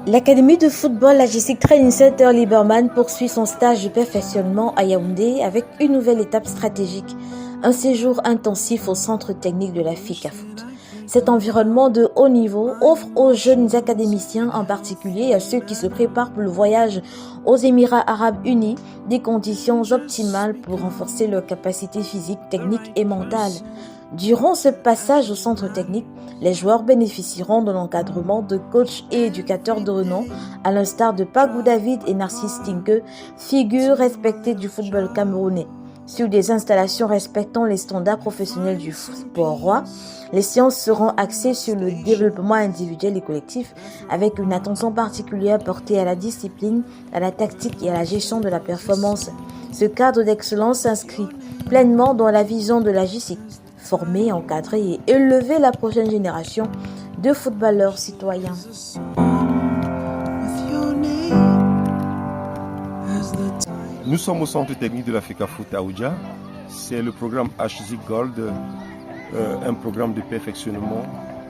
L'académie de football Logistic Training Center Liberman poursuit son stage de perfectionnement à Yaoundé avec une nouvelle étape stratégique, un séjour intensif au centre technique de la FICAFOOT. Cet environnement de haut niveau offre aux jeunes académiciens, en particulier et à ceux qui se préparent pour le voyage aux Émirats Arabes Unis, des conditions optimales pour renforcer leurs capacités physiques, techniques et mentales. Durant ce passage au centre technique, les joueurs bénéficieront de l'encadrement de coachs et éducateurs de renom, à l'instar de Pagou David et Narcisse Tinke, figures respectées du football camerounais. Sur des installations respectant les standards professionnels du sport roi, les séances seront axées sur le développement individuel et collectif, avec une attention particulière portée à la discipline, à la tactique et à la gestion de la performance. Ce cadre d'excellence s'inscrit pleinement dans la vision de la JCIC, former, encadrer et élever la prochaine génération de footballeurs citoyens. Nous sommes au centre technique de la FICAFOOT à Oudja. C'est le programme HZ Gold, un programme de perfectionnement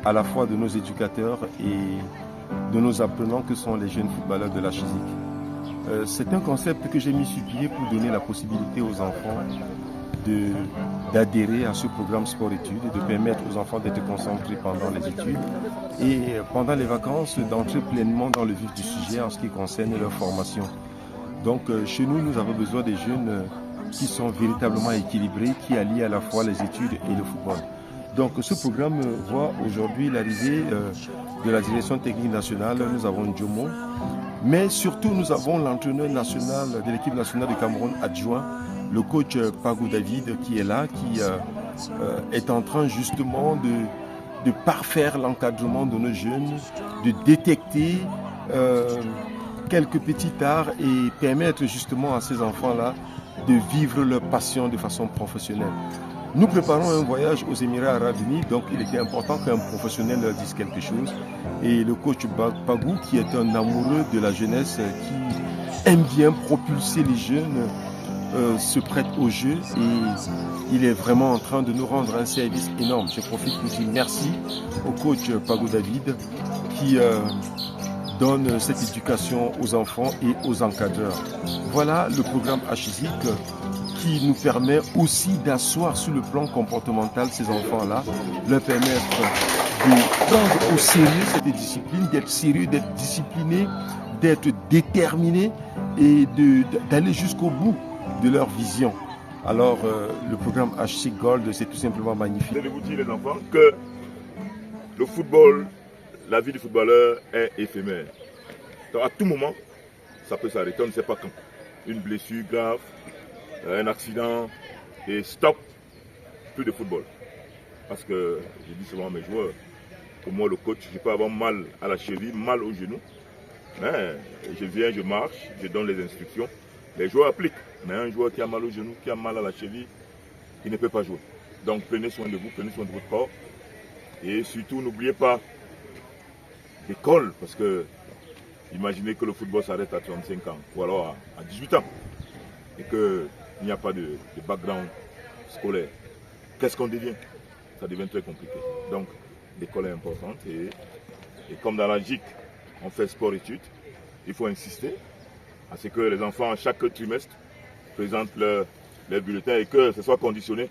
à la fois de nos éducateurs et de nos apprenants que sont les jeunes footballeurs de la HZ. C'est un concept que j'ai mis sur pied pour donner la possibilité aux enfants d'adhérer à ce programme sport-études et de permettre aux enfants d'être concentrés pendant les études et pendant les vacances d'entrer pleinement dans le vif du sujet en ce qui concerne leur formation. Donc chez nous, nous avons besoin des jeunes qui sont véritablement équilibrés, qui allient à la fois les études et le football. Donc ce programme voit aujourd'hui l'arrivée de la direction technique nationale. Nous avons Djomo, mais surtout nous avons l'entraîneur national de l'équipe nationale du Cameroun adjoint, le coach Pagou David, qui est là, qui est en train justement de parfaire l'encadrement de nos jeunes, de détecter quelques petits arts et permettre justement à ces enfants-là de vivre leur passion de façon professionnelle. Nous préparons un voyage aux Émirats Arabes Unis, donc il était important qu'un professionnel leur dise quelque chose. Et le coach Pagou, qui est un amoureux de la jeunesse, qui aime bien propulser les jeunes, se prête au jeu et il est vraiment en train de nous rendre un service énorme. Je profite pour dire merci au coach Pagou David qui donne cette éducation aux enfants et aux encadreurs. Voilà le programme HZIC qui nous permet aussi d'asseoir sur le plan comportemental ces enfants-là, leur permettre de prendre au sérieux cette discipline, d'être sérieux, d'être discipliné, d'être déterminé et d'aller jusqu'au bout de leur vision. Alors le programme HC Gold, c'est tout simplement magnifique. Je vais vous dire les enfants que le football, la vie du footballeur est éphémère. Donc à tout moment, ça peut s'arrêter, on ne sait pas quand. Une blessure grave, un accident, et stop, plus de football. Parce que je dis souvent à mes joueurs, pour moi le coach, je peux avoir mal à la cheville, mal au genou, mais je viens, je marche, je donne les instructions, les joueurs appliquent. Mais un joueur qui a mal au genou, qui a mal à la cheville, il ne peut pas jouer. Donc prenez soin de vous, prenez soin de votre corps. Et surtout, n'oubliez pas l'école, parce que imaginez que le football s'arrête à 35 ans, ou alors à 18 ans, et qu'il n'y a pas de background scolaire. Qu'est-ce qu'on devient? Ça devient très compliqué. Donc l'école est importante, et comme dans la GIC, on fait sport-études, il faut insister à ce que les enfants, chaque trimestre, présentent leur bulletin et que ce soit conditionné,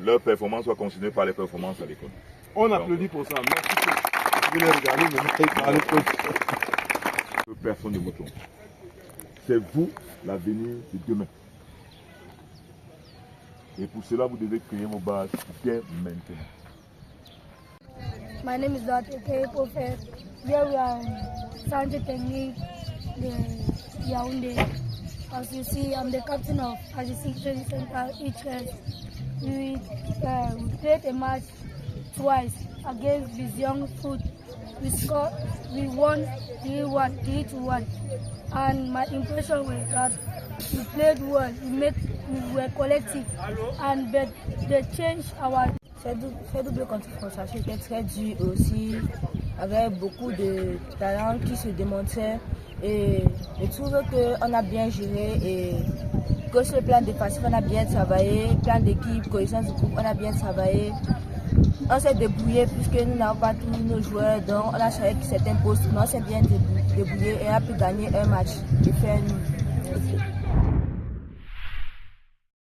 leur performance soit conditionnée par les performances à l'école. On applaudit pour ça. Merci. Vous les regardez, mais personne ne vous trompe. C'est vous l'avenir de demain. Et pour cela, vous devez créer vos bases dès maintenant. My name is Dr. K. Prophet. Here we are in Centre Technique de Yaoundé. As you see, I'm the captain of HZIC Training Center HS. We played a match twice against Vision Foot. We won 3-1. And my impression was that we played well, we were collective, but they changed our... Cette double confrontation était très dure aussi, avec beaucoup de talents qui se démontraient. Et je trouve qu'on a bien géré et que sur le plan défensif, on a bien travaillé, plan d'équipe, cohésion du groupe, on a bien travaillé. on s'est débrouillé puisque nous n'avons pas tous nos joueurs, donc on a cherché certains postes, mais on s'est bien débrouillé et on a pu gagner un match et faire nul.